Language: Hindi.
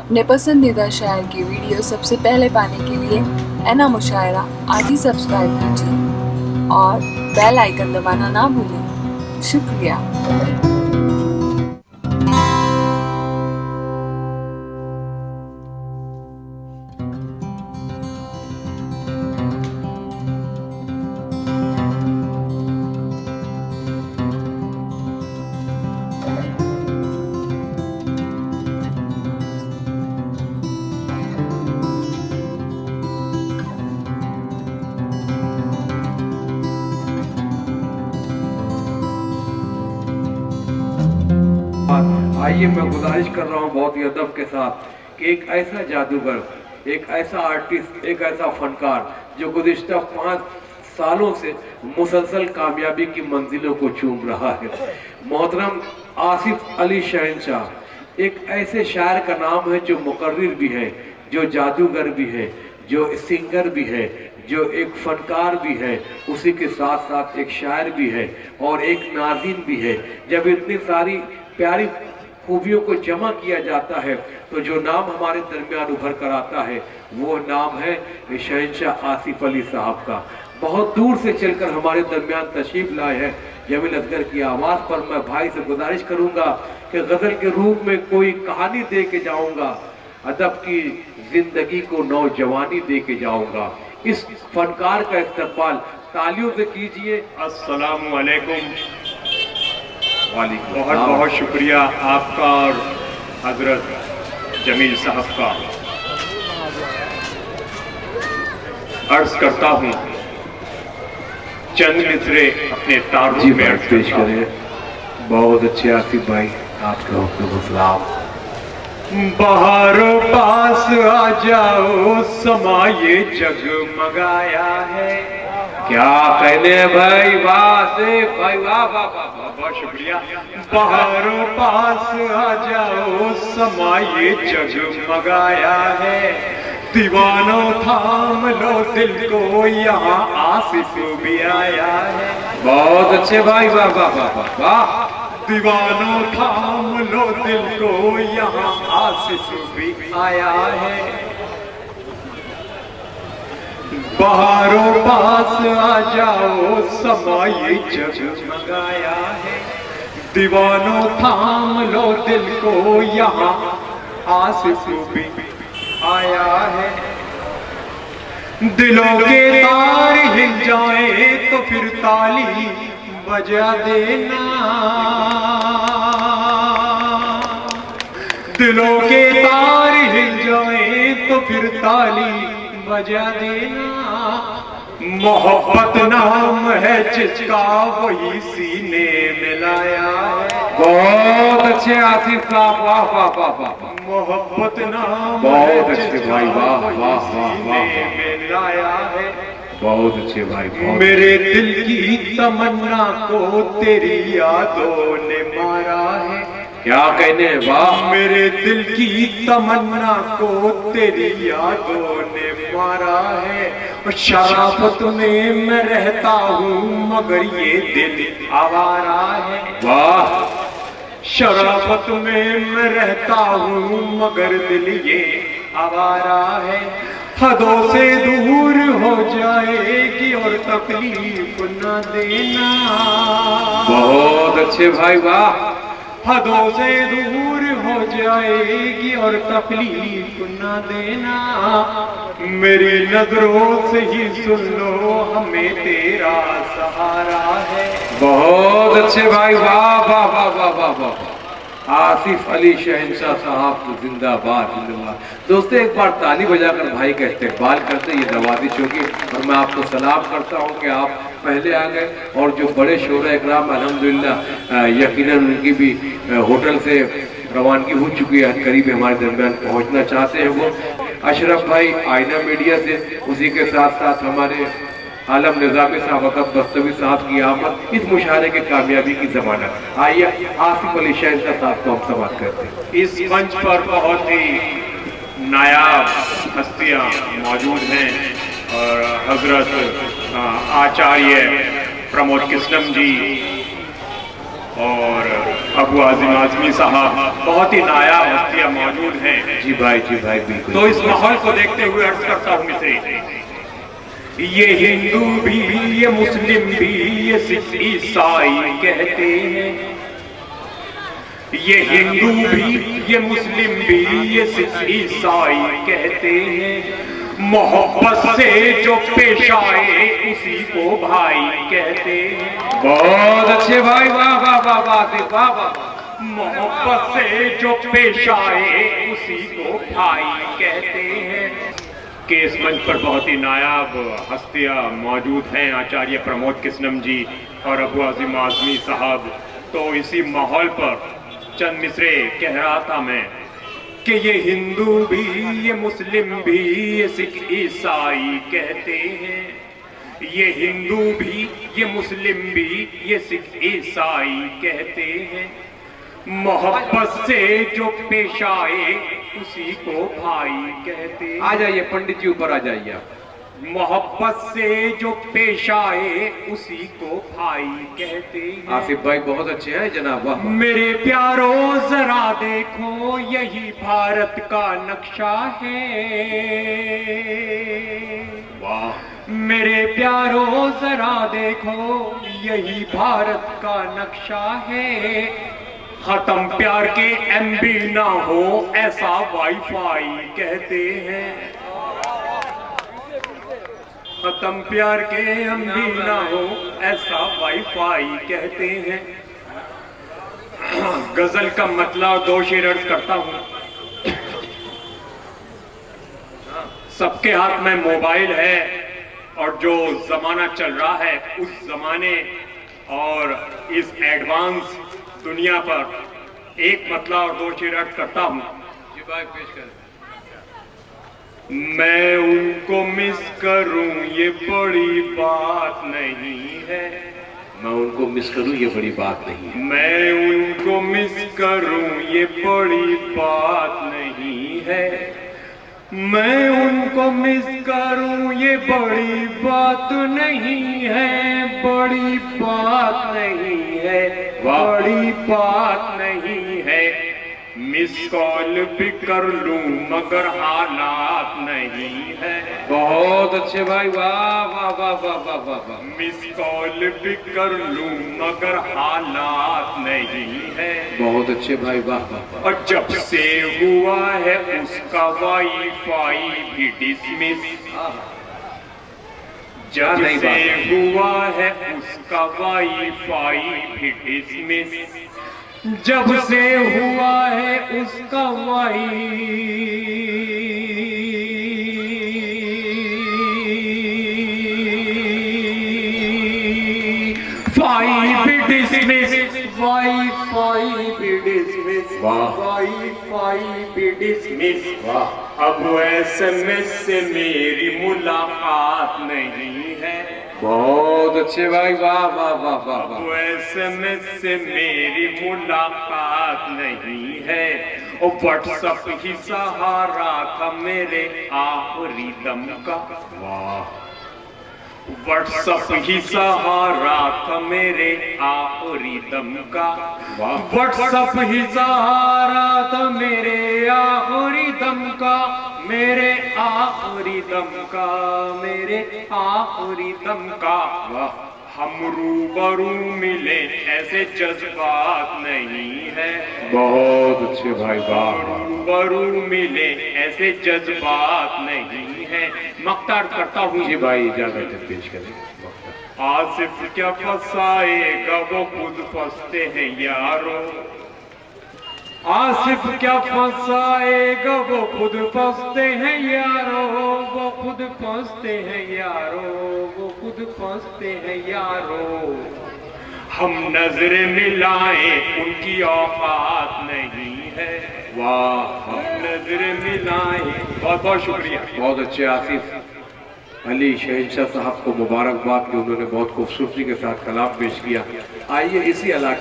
अपने पसंदीदा शायर की वीडियो सबसे पहले पाने के लिए एना मुशायरा आज ही सब्सक्राइब कीजिए और बेल आइकन दबाना ना भूलें। शुक्रिया। आइए मैं गुजारिश कर रहा हूँ बहुत ही अदब के साथ कि एक ऐसा जादूगर, एक ऐसा आर्टिस्ट, एक ऐसा फनकार जो गुज़िश्ता 5 सालों से मुसलसल कामयाबी की मंजिलों को चूम रहा है, मोहतरम आसिफ अली शहंशाह, एक ऐसे शायर का नाम है जो मुकर्रिर भी है, जो जादूगर भी है, जो सिंगर भी है, जो एक फनकार भी है, उसी के साथ साथ एक शायर भी है और एक नाज़िन भी है। जब इतनी सारी प्यारी खूबियों को जमा किया जाता है तो जो नाम हमारे दरमियान उभर कर आता है वो नाम है शहंशाह आसिफ अली साहब का। बहुत दूर से चलकर हमारे दरमियान तशरीफ लाए हैं। जमील असगर की आवाज़ पर मैं भाई से गुजारिश करूंगा कि गज़ल के रूप में कोई कहानी दे के जाऊंगा, अदब की जिंदगी को नौजवानी दे के जाऊंगा। इस फनकार का इस्तकबाल तालियों से कीजिए। अस्सलामु अलैकुम। बहुत बहुत शुक्रिया आपका और हजरत जमील साहब का। अर्ज करता हूँ चंद मिसरे अपने तारुफ में अर्ज पेश करें। बहुत अच्छे आसिफ भाई, आपके हुक्म सलाम। बहारों पास आ जाओ, समा ये जगमगाया है। क्या कहने भाई, वाह से भाई, वाह वाह वाह, बहुत शुक्रिया। बहारों पास आ जाओ, समा ये जगमगाया है। दीवानों थाम लो दिल को, यहाँ आसिफ भी आया है। बहुत अच्छे भाई, वाह वाह वाह वाह वाह। दीवानों थाम लो दिल को, यहाँ आसिफ भी आया है। बहारों पास आ जाओ, समा ये जगमगाया है। दीवानों थाम लो दिल को, यहाँ आसिफ भी आया है। दिलों के तार हिल जाए तो फिर ताली बजा देना। दिलों के तार हिल जाए तो फिर ताली बजा देना। मोहब्बत नाम है जिसका, वही सीने में लाया है। बहुत अच्छे आसिफ साहब, वाह वाह वाह वाह। मोहब्बत नाम बहुत है अच्छे जिसका, भाई, वाह वाह वाह सीने वाह। में लाया है। बहुत अच्छे भाई, बहुत। मेरे दिल की तमन्ना को तेरी यादों ने मारा है। क्या कहने, वाह। मेरे दिल की तमन्ना को तेरी यादों ने मारा है। शराफत में मैं रहता हूँ मगर ये दिल आवारा है। वाह। शराफत में मैं रहता हूँ मगर दिल ये आवारा है। हदों से दूर हो जाएगी और तकलीफ न देना। बहुत अच्छे भाई, वाह। हदों से दूर हो जाएगी और तकलीफ न देना। मेरी नजरों से ही सुन लो, हमें तेरा सहारा है। बहुत अच्छे भाई, वाह वाह वाह वाह वाह वाह। आसिफ अली शहंशाह साहब तो जिंदाबाद जिंदाबाद। दोस्तों एक बार ताली बजाकर भाई का इस्तेकबाल करते, ये नवाजिश होगी। और मैं आपको सलाम करता हूँ कि आप पहले आ गए और जो बड़े शोरा इकराम अल्हम्दुलिल्लाह यकीनन उनकी भी होटल से रवानगी हो चुकी है, करीब हमारे दरमियान पहुँचना चाहते हैं वो। अशरफ भाई आईना मीडिया से, उसी के साथ साथ हमारे आलम निजामी साहब, वक़्त बस्तवी साहब की आमद इस मुशायरे की कामयाबी की जमानत। आइए आसिफ अली शहंशाह साहब को हम समाप्त करते हैं। इस मंच पर बहुत ही नायाब हस्तियां मौजूद हैं और हजरत आचार्य प्रमोद कृष्णम जी और अबू आजिम आजमी साहब बहुत ही नायाब हस्तियां मौजूद हैं। जी भाई बिल्कुल। तो इस माहौल को देखते हुए अर्ज करता हूँ मिस्री, ये हिंदू भी, ये मुस्लिम भी, ये सिख ईसाई कहते हैं। ये हिंदू भी, ये मुस्लिम भी, ये सिख ईसाई कहते हैं। मोहब्बत से जो पेश आए उसी को भाई कहते हैं। बहुत अच्छे भाई, वाह वाह वाह वाह वाह वाह। मोहब्बत से जो पेश आए उसी को भाई कहते हैं। कि इस मंच पर बहुत ही नायाब हस्तियां मौजूद हैं, आचार्य प्रमोद किस्नम जी और अबू आजिम आजमी साहब। तो इसी माहौल पर चंद मिसरे कह रहा था मैं कि ये हिंदू भी, ये मुस्लिम भी, ये सिख ईसाई कहते हैं। ये हिंदू भी, ये मुस्लिम भी, ये सिख ईसाई कहते हैं। मोहब्बत से जो पेश आए उसी को भाई कहते हैं। आ जाइए पंडित जी, ऊपर आ जाइए आप। मोहब्बत से जो पेश आए उसी को भाई कहते हैं। आसिफ भाई बहुत अच्छे हैं जनाब, वाह। मेरे प्यारों जरा देखो यही भारत का नक्शा है। वाह। मेरे प्यारों जरा देखो यही भारत का नक्शा है। खत्म प्यार के एमबी ना हो ऐसा वाईफाई कहते हैं। खत्म प्यार के एमबी ना हो ऐसा वाईफाई कहते हैं। गजल का मतलब दो शेर अर्ज करता हूं। सबके हाथ में मोबाइल है और जो जमाना चल रहा है उस जमाने और इस एडवांस दुनिया पर एक मतलब और दो शेर अर्ज करता हूं। जी भाई पेश करें। मैं उनको मिस करूं ये बड़ी बात नहीं है। मैं उनको मिस करूं ये बड़ी बात नहीं है। मैं उनको मिस करूं ये बड़ी बात नहीं है। मैं उनको मिस करूं ये बड़ी बात नहीं है। बड़ी बात नहीं है, बड़ी बात नहीं है। मिस कॉल भी कर लूं मगर हालात नहीं है। बहुत अच्छे भाई, वाह वाह वाह वाह वाह वाह वाह। मिस कॉल भी कर लूं मगर हालात नहीं है। बहुत अच्छे भाई, वाह वाह वाह। और जब से हुआ है उसका वाईफाई भी डिसमिस। जब नहीं से बात। हुआ है उसका वाईफाई भी डिसमिस। जब से हुआ है उसका वाईफाई भी डिसमिस। वाईफाई भी डिसमिस। वाईफाई भी डिसमिस। अब SMS से मेरी मुलाकात नहीं है। बहुत अच्छे भाई, वाह वाह वाह वाह वाह। SMS से मेरी मुलाकात नहीं है। और व्हाट्सएप ही सहारा था मेरे आखिरी दम का। वाह। व्हाट्सएप ही सहारा था मेरे आखिरी दम का। व्हाट्सएप ही सहारा था मेरे आखिरी दम का। मेरे आखिरी दम का, मेरे आखिरी दम का। हम रूबरू मिले ऐसे जज्बात नहीं है। बहुत अच्छे भाई, वाह। रूबरू मिले ऐसे जज्बात नहीं है। मख्तार करता हूँ। जी भाई इजाजत है, पेश करें। आसिफ क्या फंसाएगा वो खुद फंसते हैं यारो। आसिफ क्या फंसाएगा वो खुद फंसते हैं यारो। वो खुद फंसते हैं यारो। वो खुद फंसते हैं यारो। हम नजर मिलाएं उनकी औकात नहीं है। वाह। हम नजर मिलाएं। बहुत बहुत शुक्रिया। बहुत अच्छे आसिफ अली शहंशाह साहब को मुबारकबाद कि उन्होंने बहुत खूबसूरती के साथ कलाम पेश किया। आइए इसी इलाके